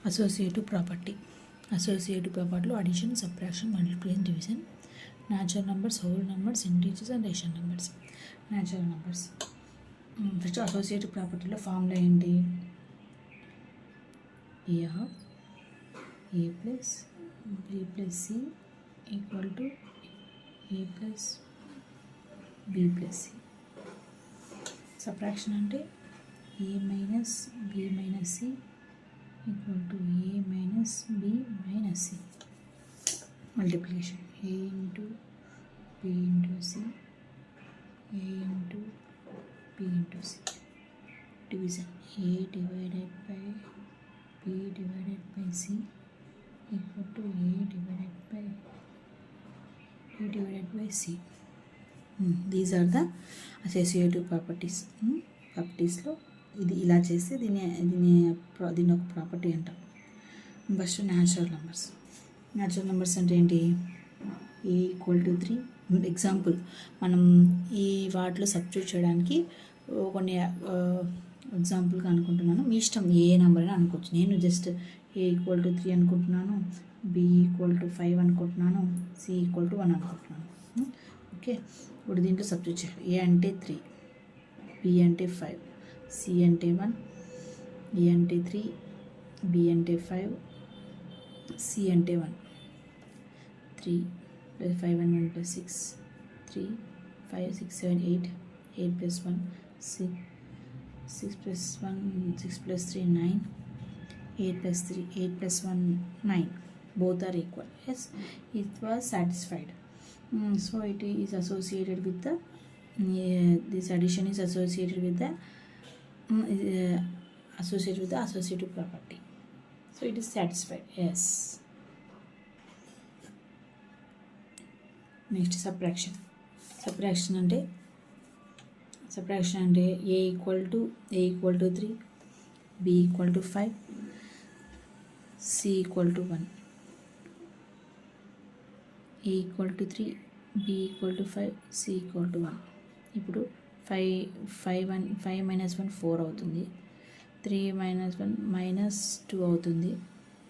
Associative property. Associative ప్రాపర్టీలో addition, subtraction, multiplication, division, natural numbers, whole numbers, integers and rational numbers. Natural numbers first associative ప్రాపర్టీలో formula ఏంటి? A of A plus B plus C equal to A plus B plus C. Subtraction అంటే A minus B minus C equal to A minus B minus C. Multiplication A into B into C, A into B into C. Division A divided by B divided by C equal to A divided by C. These are the associative properties. ప్రాపర్టీస్లో ఇది ఇలా చేస్తే దీని ఒక property అంటాం. First natural numbers. Natural numbers అంటే ఏంటి? A equal to 3. Example మనం ఈ వాటిలో సబ్స్టిట్యూట్ చేయడానికి కొన్ని ఎగ్జాంపుల్గా అనుకుంటున్నాను. మీ ఇష్టం ఏ నెంబర్ అని అనుకోవచ్చు. నేను జస్ట్ ఏ ఈక్వల్ టు 3 అనుకుంటున్నాను, బి ఈక్వల్ టు 5 అనుకుంటున్నాను, సి ఈక్వల్ టు 1 అనుకుంటున్నాను. ఓకే, ఇప్పుడు దీంట్లో సబ్స్టిట్యూట్ చేయాలి. ఏ అంటే 3, బి అంటే 5, సి అంటే 1, ఏ అంటే 3, బి అంటే 5, సి అంటే 1. 3 + 5 and 1 + 6, 3, 5, 6, 7, 8, 8 + 1, 6, 6 + 1, 6 + 3, 9, 8 + 3, 8 + 1, 9. Both are equal. Yes, it was satisfied. So it is associated with the this addition is associated with the associative property. So it is satisfied. Yes. Next, subtraction. Subtraction అంటే a equal to 3, b equal to 5, c equal to 1. a equal to 3, b equal to 5, c equal to 1. ఇప్పుడు 5 minus 1 4 అవుతుంది. 3 minus 1 minus 2 అవుతుంది.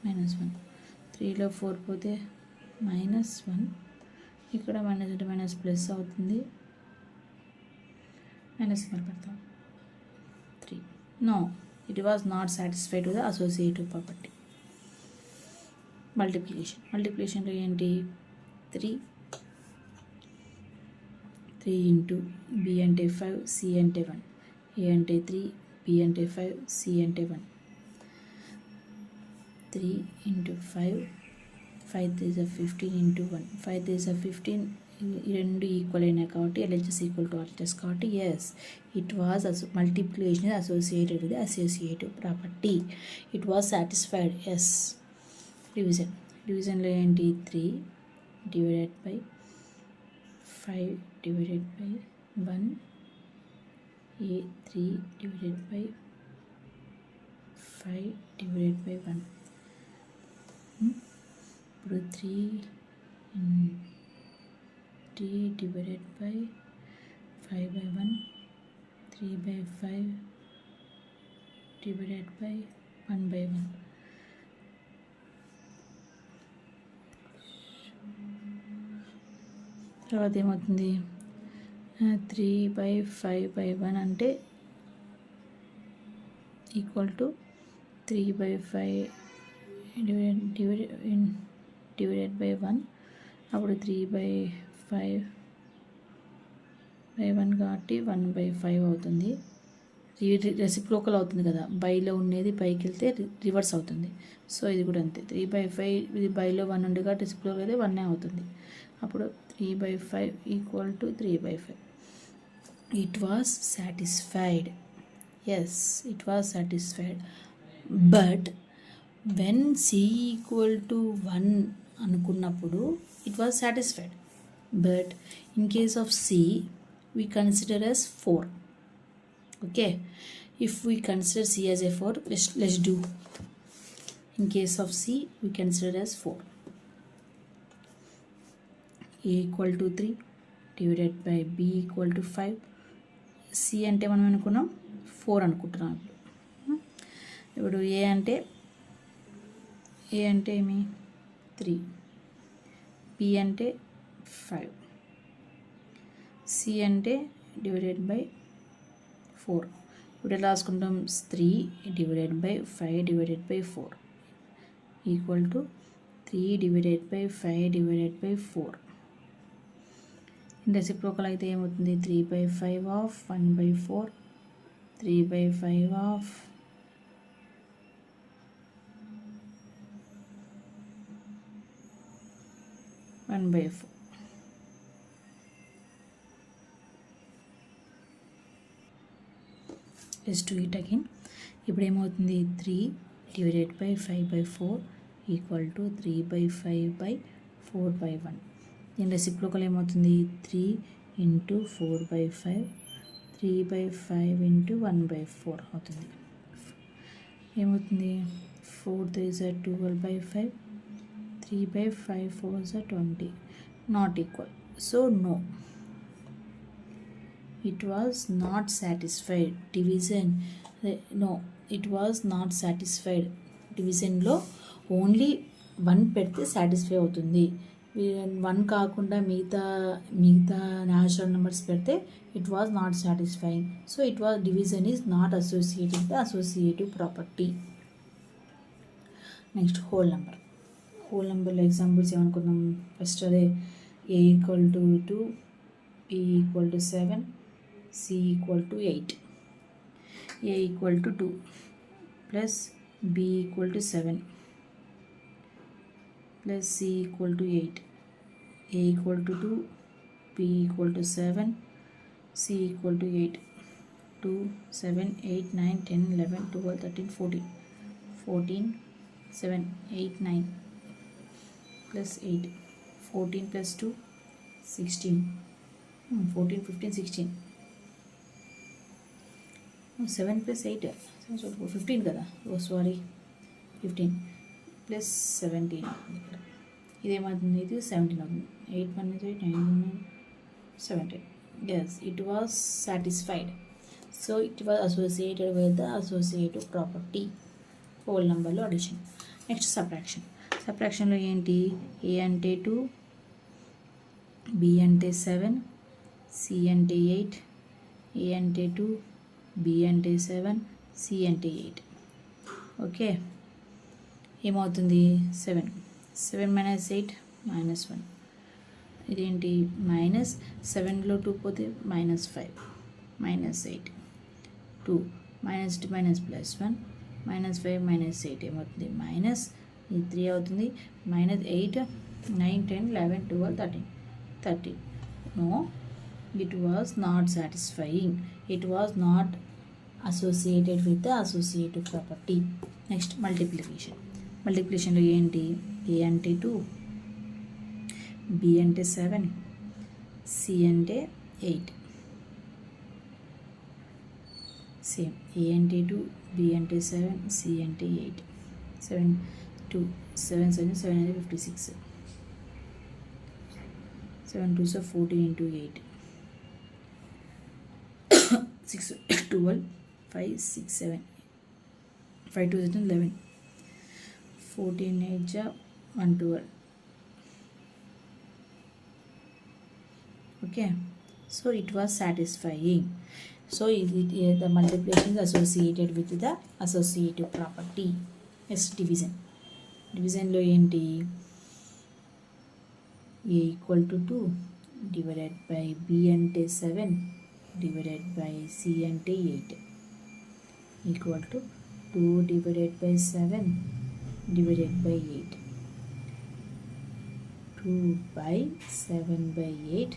-1. 3లో 4 పోతే -1. ఇక్కడ minus అంటే minus plus అవుతుంది. Minus పెడతాం 3. No, it was not satisfied with the associative property. మల్టిప్లికేషన్లో ఏంటి? 3 ఇంటూ బి అంటే 5, సి అంటే 1, ఏ అంటే 3, బి అంటే 5, సి అంటే 1. 3 ఇంటూ 5, 5 3 is 15 ఇంటూ 1, 5 3 is 15. ఈ రెండు ఈక్వల్ అయినాయి కాబట్టి LHS ఈక్వల్ టు RHS కాబట్టి yes, it was multiplication associated with associative property. It was satisfied. Yes. డివిజన్లో ఏంటి? 3 డివైడెడ్ బై 5 డివైడెడ్ బై 1, ఏ 3 డివైడెడ్ బై 5 డివైడెడ్ బై 1. ఇప్పుడు 3 డివైడెడ్ బై 5/1, 3/5 డివైడెడ్ బై 1/1. తర్వాత ఏమవుతుంది? 3/5/1 అంటే ఈక్వల్ టు 3/5 డివైడెడ్ బై 1. అప్పుడు 3/5/1 కాబట్టి 1/5 అవుతుంది. రెసిప్రోకల్ అవుతుంది కదా, బైలో ఉండేది పైకి వెళ్తే రివర్స్ అవుతుంది. సో ఇది కూడా అంతే. 3/5 ఇది బైలో 1 ఉంది కాబట్టి రెసిప్రోకల్ అయితే 1 అవుతుంది. అప్పుడు 3/5 equal to 3/5. It was satisfied. Yes, it was satisfied. But when c equal to 1 అనుకున్నప్పుడు it was satisfied. But in case of c we consider as 4. Okay, if we consider C as a 4, let's do. In case of C, we consider as 4. A equal to 3 divided by B equal to 5. C అంటే మనం అనుకున్నాం 4 అనుకుంటున్నాం. ఇప్పుడు A అంటే ఏ అంటే ఏమి 3, B అంటే 5, C అంటే డివైడెడ్ బై 4. ఇప్పుడు ఎలా రాసుకుంటాం 3 divided by 5 divided by 4 equal to 3 divided by 5 divided by 4. Reciprocal అయితే ఏమవుతుంది 3/5 of 1/4, 3/5 of 1/4. Let's do it again. ఇప్పుడు ఏమవుతుంది 3 డివైడెడ్ బై 5/4 ఈక్వల్ టు 3/5/4/1. దీని రెసిప్రోకల్ ఏమవుతుంది 3 ఇంటూ 4/5, 3/5 ఇంటూ 1/4 అవుతుంది. ఏమవుతుంది 4 3s are 12/5, 3/5 4s are 20. Not equal. So no. It was not satisfied. Division. No, it was not satisfied. డివిజన్లో only 1 పెడితే satisfy అవుతుంది. 1 కాకుండా మిగతా న్యాచురల్ నెంబర్స్ పెడితే it was not satisfying. So it was division is not associated the associative property. Next whole నెంబర్లో examples ఏమనుకున్నాం ఫస్ట్ అదే A equal to 2, B equal to 7, C equal to 8. A equal to 2 plus B equal to 7 plus C equal to 8. A equal to 2, B equal to 7, C equal to 8. 2, 7, 8, 9, 10, 11, 12, 13, 14. 14, 7, 8, 9 plus 8. 14 plus 2, 16. 14, 15, 16. 7 plus 8. 15 కదా. ఓ sorry 15 plus 17 అవుతుంది ఇక్కడ. ఇదేమవుతుంది ఇది 17 అవుతుంది. 8 1 is 8, 9 1 17. Yes, it was satisfied. So it was associated with the associative property. Whole నెంబర్లో addition. Next సబ్ట్రాక్షన్లో ఏంటి A అంటే 2, B అంటే 7, C అంటే 8. ఏ అంటే 2, బి అంటే 7, సి అంటే 8. ఓకే ఏమవుతుంది 7 మైనస్ 8 -1. ఇదేంటి మైనస్ 7లో 2 పోతే -5 -8. 2 -2 +1 -5 -8 ఏమవుతుంది మైనస్ ఇది 3 అవుతుంది. -8 9 10 11 12 13. No it was not satisfying. It was not associated with the associative property. Next మల్టిప్లికేషన్లో ఏంటి ఏ అంటే 2, బి అంటే 7, సి అంటే 8. సేమ్ ఏ అంటే 2, బి అంటే 7, సి అంటే 8. 7 2 7 7 7 అంటే 56. 7 2 so 14 into 8. 6 12 5 6 7 5 2 11. 14 8 112. Okay, so it was satisfying. So the multiplication is associated with the associative property. Next divisionలో ఏంటి A equal to 2 divided by B అంటే 7 డివైడెడ్ బై సి అంటే 8 equal to 2 divided by 7 divided by 8. 2/7/8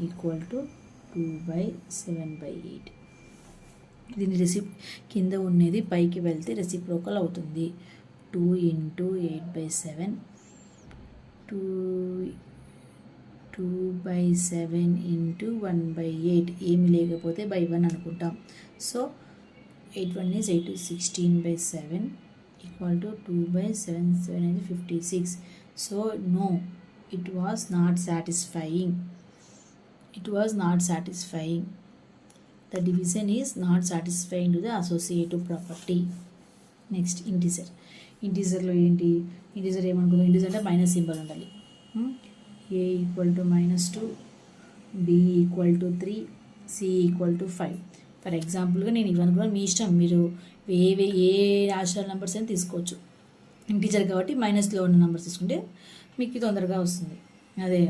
ఈక్వల్ టు 2/7/8. దీని కింద ఉన్నది పైకి వెళ్తే రెసిప్రోకల్ అవుతుంది. 2 × 8/7 2/7 × 1/8 ఏమి లేకపోతే బై 1 అనుకుంటాం. సో 8 1 is 8 16/7 ఈక్వల్ టు 2/7 7 అనేది 56. So no it was not satisfying. It was not satisfying. The division is not satisfying to the associative property. Next, integer. ఇంటీజర్లో ఏంటి, ఇంటీజర్ ఏమనుకుందాం, ఇంటీజర్ అంటే మైనస్ సింబల్ ఉండాలి. a equal to -2, b equal to 3, c equal to 5. For ఎగ్జాంపుల్గా నేను ఇవనుకున్నాను, మీ ఇష్టం, మీరు ఏ rational numbers అయినా తీసుకోవచ్చు. Integer కాబట్టి మైనస్లో ఉన్న నెంబర్స్ తీసుకుంటే మీకు తొందరగా వస్తుంది. అదే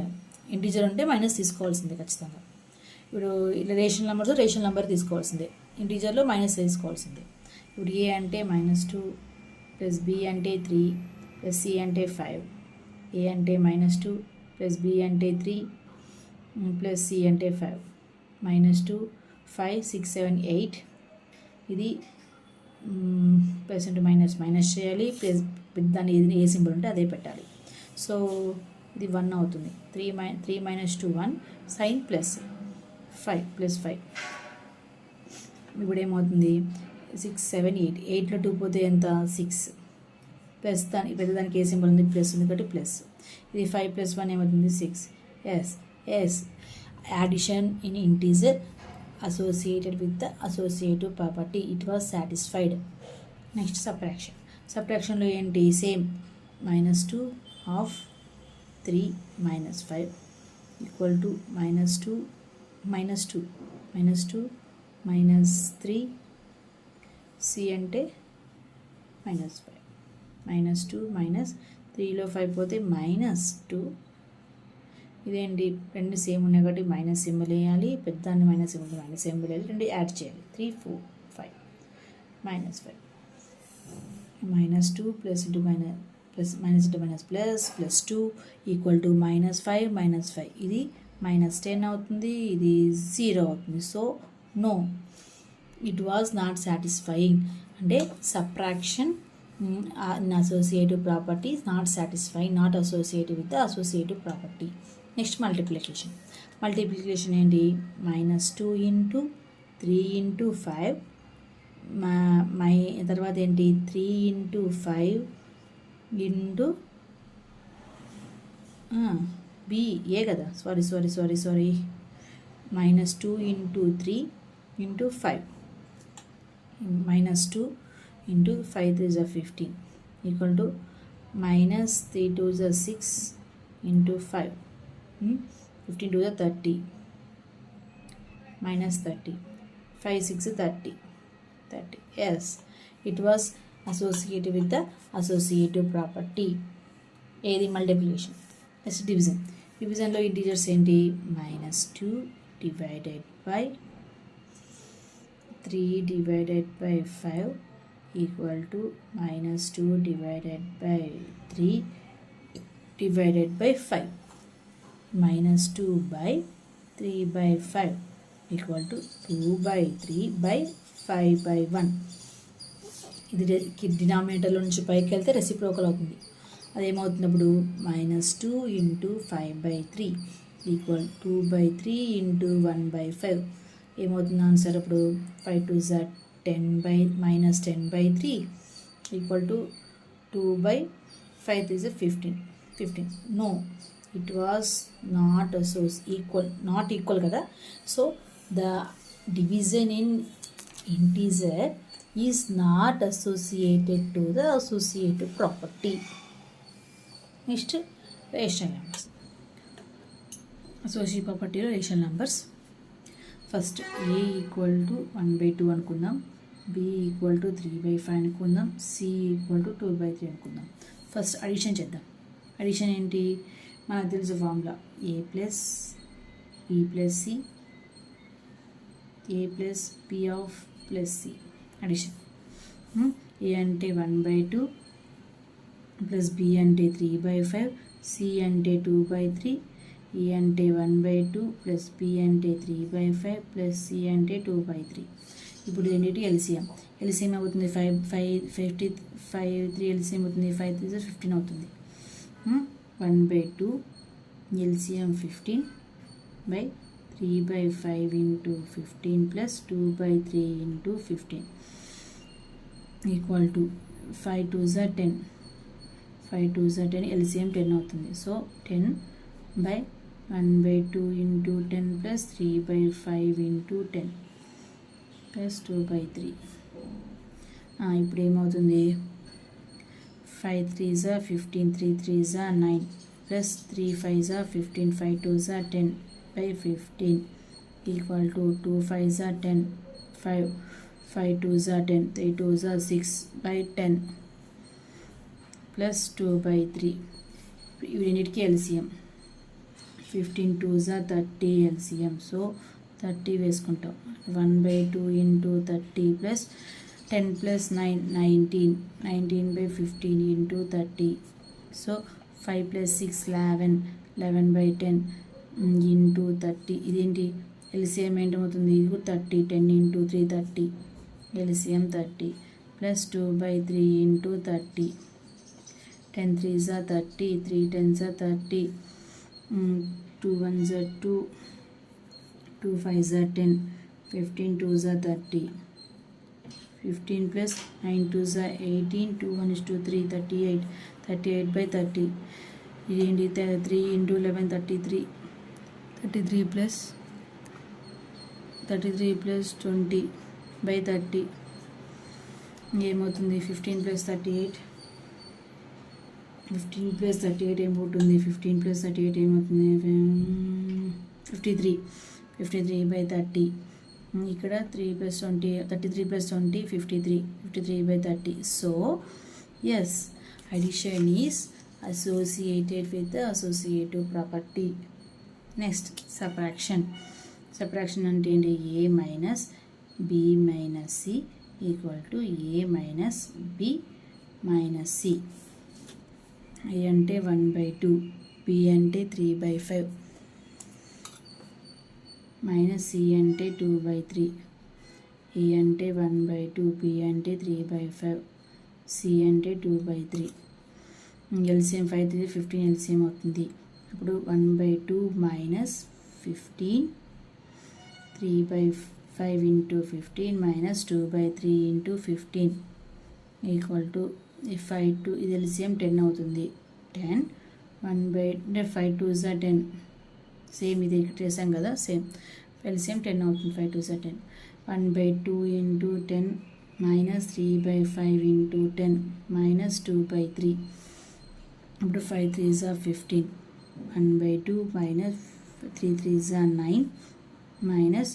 ఇంటీజర్ ఉంటే మైనస్ తీసుకోవాల్సిందే ఖచ్చితంగా. ఇప్పుడు ఇలా రేషనల్ నెంబర్ తీసుకోవాల్సిందే, ఇంటీజర్లో మైనస్ తీసుకోవాల్సిందే. ఇప్పుడు ఏ అంటే -2 ప్లస్ బి అంటే 3 ప్లస్ సి అంటే 5, ఏ అంటే -2 ప్లస్ బి అంటే 3 ప్లస్ సి అంటే 5, -2 5 6 7 8. ఇది ప్లస్ ఇంటూ మైనస్ చేయాలి, ప్లస్ దాన్ని ఏ సింబల్ ఉంటే అదే పెట్టాలి. సో ఇది 1 అవుతుంది. 3 - 2 1 సైన్ ప్లస్ 5 ప్లస్ 5. ఇప్పుడు ఏమవుతుంది, 6 7 8, 8లో 2 పోతే ఎంత, 6 ప్లస్ దానికి ఏ సింబల్ ఉంది, ప్లస్ ఉంది కాబట్టి ప్లస్. ఇది 5 + 1 ఏమవుతుంది, 6. Yes addition in integer associated with the associative property, it was satisfied. Next subtractionలో ఏంటి, same -2 of 3 - 5 equal to -2 -3, c అంటే -5, -2 -3లో 5 పోతే -2. ఇదేంటి, రెండు సేమ్ ఉన్నాయి కాబట్టి మైనస్ సింబల్ వేయాలి, పెద్దాన్ని మైనస్ సింబల్ వేయాలి, రెండు యాడ్ చేయాలి. 3 4 5 -5 -2 plus into plus 2 equal to -5 -5. ఇది -10 అవుతుంది, ఇది 0 అవుతుంది. So no, it was not satisfying. అంటే subtraction in associative property is not satisfying, not associated with the associative property. Next multiplication ఏంటి, -2 × 3 × 5, తర్వాత ఏంటి 3 × 5 × బి, ఏ కదా, sorry -2 × 3 × 5, -2 × 5 3 is 15 equal to -3 2 is 6 × 5, 15 2 is 30, -30, 5 6 30. Yes, it was associated with the associative property. ఏది multiplication. Next డివిజన్లో integers ఏంటి, -2 divided by 3 divided by 5 equal to -2 divided by 3 divided by 5, -2 by 3 by 5 equal to 2 by 3 by 5 by 1. ఇది డినామినేటర్లో నుంచి పైకి వెళ్తే reciprocal అవుతుంది. అదేమవుతుంది అప్పుడు, -2 × 5 by 3 equal 2 by 3 × 1 by 5. ఏమవుతుంది ఆన్సర్ అప్పుడు, 5 2 is 10 by -10 by 3 equal to 2 by 5 is 15. No, it was not equal కదా. So the division in integer is not associated to the associative property. Next rational numbers. Associative ప్రాపర్టీలో rational numbers. First a equal to 1/2 అనుకుందాం, B equal to 3/5 అనుకుందాం, C equal to 2/3 అనుకుందాం. First addition చేద్దాం. Addition ఏంటి, మనకు తెలుసు formula, a plus b plus c, a plus b of plus c. Addition a అంటే 1/2 plus B అంటే 3/5, C అంటే 2/3, ఏ అంటే 1/2 ప్లస్ బి అంటే 3/5 ప్లస్ సి అంటే 2/3. ఇప్పుడు ఏంటి ఎల్సిఎం అవుతుంది, 5 3 ఎల్సిఎం అవుతుంది, 5 3 15 అవుతుంది. 1/2 LCM 15 by 3/5 × 15 plus 2/3 × 15 equal to 5 2 is 10, 5 2 is 10, LCM 10 అవుతుంది. So 10 by 1/2 × 10 plus 3/5 × 10 plus 2/3. ఇప్పుడు ఏమవుతుంది, 5 3s are 15, 3 3s are 9, plus 3 5s are 15, 5 2s are 10 by 15 equal to 2 5s are 10, 5 2s are 10, 3 2s are 6 by 10 plus 2 by 3. వీటికి LCM 15 2s are 30 LCM, so 30 వేసుకుంటాం. 1/2 into 30 plus 10 plus 9 19, 19 by 15 into 30, so 5 plus 6 11, 11 by 10 into 30. ఇదేంటి LCM ఏంటవుతుంది? ఇది 30, 10 into 3 30, LCM 30 plus 2 by 3 into 30, 10 3s are 30, 3 10s are 30, 2 1s are 2, 2 5s are 10, 15 2s are 30, 15 plus 9 2s are 18, 2 1 is 2 3 38, 38 by 30. ఇదేంటి 3 into 11 33, 33 plus 20 by 30 ఏమవుతుంది? 15 plus 38, 15 plus 38 ఏమవుతుంది? 15 plus 38 ఏమవుతుంది? 53 by 30. ఇక్కడ 3 plus 20, 33 plus 20 53 by 30. So yes, addition is associated with the associative property. Next, subtraction అంటే ఏంటి? a minus b minus c equal to a minus b minus c. a అంటే 1/2, b అంటే 3/5, minus c అంటే 2/3, a అంటే 1/2, b అంటే 3/5, c అంటే 2/3. LCM 5 3 15 LCM అవుతుంది. ఇప్పుడు 1/2 minus 15, 3/5 into 15 minus 2/3 into 15 equal to 5 2, ఇది LCM 10 అవుతుంది. 10 5 2s are 10, సేమ్ ఇది ఇక్కడ చేసాం కదా, సేమ్ LCM 10 అవుతుంది. 5 2s are 10, 1/2 into 10 minus 3/5 into 10 minus 2/3. ఇప్పుడు 5 3s are 15, 1/2 minus 3 3s are 9 minus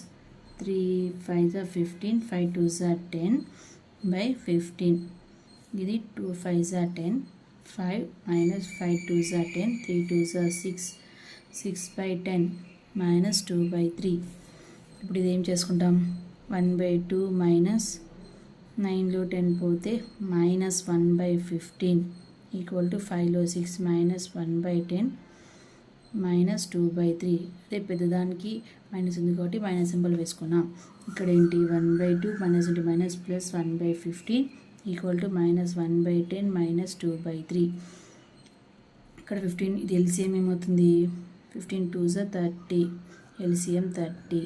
3 5s are 15, 5 2s are 10 by 15. ఇది 2 5s are 10, 5 minus 5 2s are 10, 3 2s are 6, 6 by 10 minus 2/3. ఇప్పుడు ఇదేం చేసుకుంటాం? 1/2 మైనస్ 9లో 10 పోతే మైనస్ 1/15 ఈక్వల్ టు 5లో 6 minus 1/10 minus 2/3. అదే పెద్దదానికి minus ఉంది కాబట్టి మైనస్ సింబల్ వేసుకున్నాం. ఇక్కడ ఏంటి? 1/2 minus into minus plus 1/15 equal to minus 1/10 minus 2/3. ఇక్కడ 15, ఇది LCM ఏమవుతుంది? 15 2s are 30, LCM 30,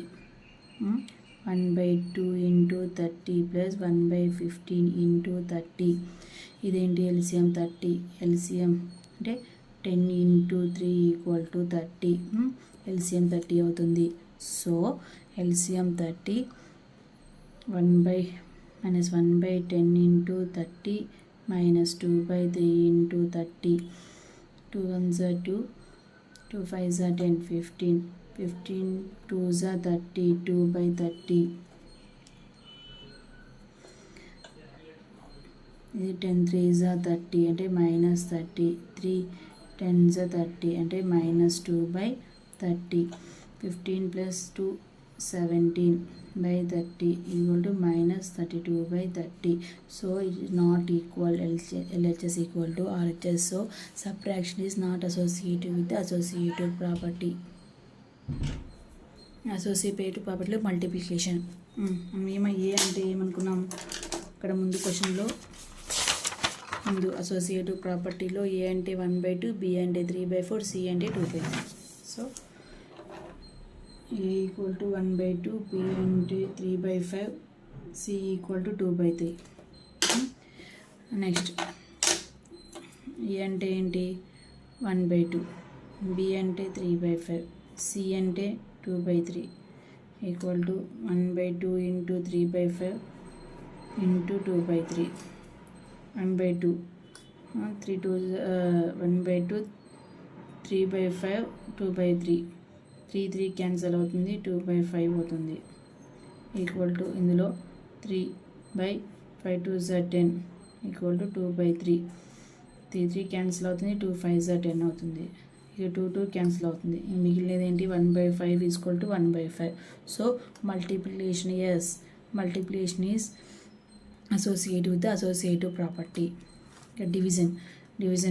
1/2 into 30 plus 1/15 into 30. ఇదేంటి? LCM 30, LCM అంటే 10 into 3 ఈక్వల్ టు 30, LCM 30 అవుతుంది. So LCM 30 1/10 into 30 minus 2/3 into 30, 2 1s are 2, 2 5s are 10, 15, 15 2s are 30, 2/30. ఇది 10 3s are 30 అంటే minus 30, 3 10s are 30 అంటే minus 2/30. 15 plus 2 17 by 30 equal to minus 32/30. So it is not equal. LHS equal to RHS. So subtraction is not associated with the associative property. Associative property లో multiplication. మేము ఏ అంటే ఏమనుకున్నాం? ఇక్కడ ముందు క్వశ్చన్లో ముందు అసోసియేటివ్ ప్రాపర్టీలో ఏ అంటే 1/2, బి అంటే 3/4, సి అంటే 2/3. So A equal to 1/2, B into 3/5, C equal to 2/3. Next ఏ అంటే ఏంటి? 1/2, B అంటే 3/5, C అంటే 2/3 equal to 1/2 into 3/5 into 2/3. 1/2 3 2 1/2 3/5 2/3 3 cancel అవుతుంది 2/5 అవుతుంది ఈక్వల్ టు ఇందులో 3/5 2 10 ఈక్వల్ టు 2/3 3 క్యాన్సిల్ అవుతుంది 2 5 10 అవుతుంది ఇక 2 క్యాన్సిల్ అవుతుంది మిగిలినది ఏంటి 1/5 equal to 1/5 so multiplication is associated with the associative property. Division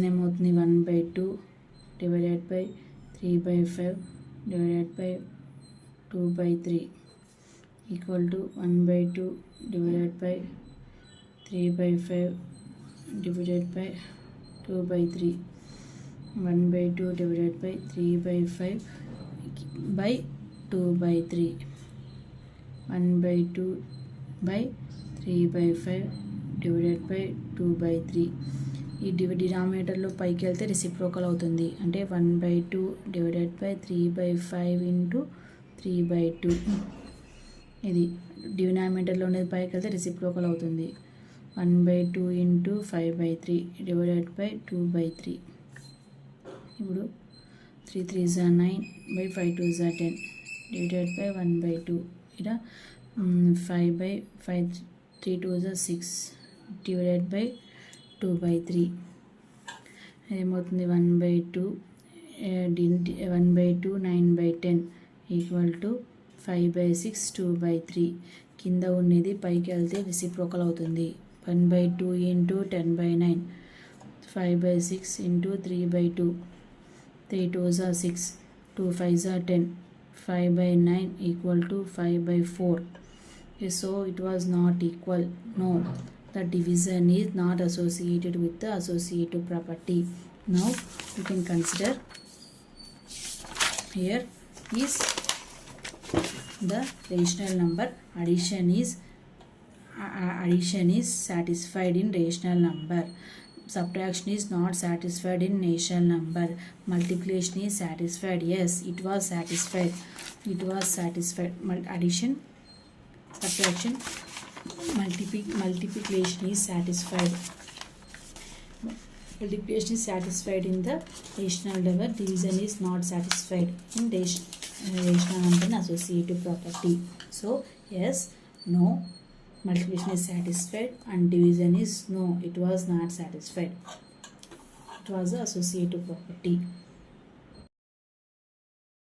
ఏమవుతుంది 1/2 divided by 3/5 divided by 2/3 equal to 1/2 divided by 3/5 divided by 2/3 1/2 divided by 3/5 by 2/3 1/2 by 3/5 divided by 2/3 ఈ డినామినేటర్లో పైకి వెళ్తే రెసిప్రోకల్ అవుతుంది అంటే 1/2 divided by 3/5 into 3/2 ఇది డినామినేటర్లో ఉండేది పైకి వెళ్తే రెసిప్రోకల్ అవుతుంది 1/2 into 5/3 divided by 2/3 ఇప్పుడు 3 3s are 9 by 5 2s are 10 divided by 1/2 ఇక్కడ 5/5 3 2s are 6 divided by 2/3 ఏమవుతుంది 1/2 9/10 ఈక్వల్ టు 5/6 2/3 కింద ఉన్నది పైకి వెళ్తే రెసిప్రోకల్ అవుతుంది 1/2 into 10/9 5/6 into 3/2 3 2s are 6 2 5s are 10 5/9 equal to 5/4 so it was not equal. No, the division is not associated with the associative property. Now you can consider here is the rational number addition is satisfied in rational number, subtraction is not satisfied in rational number, multiplication is satisfied. Yes, it was satisfied. Addition, subtraction, multiplication is satisfied. Multiplication is satisfied in the rational number, division is not satisfied in rational number and associative property. So yes, no, multiplication is satisfied and division is no, it was not satisfied. It was the associative property.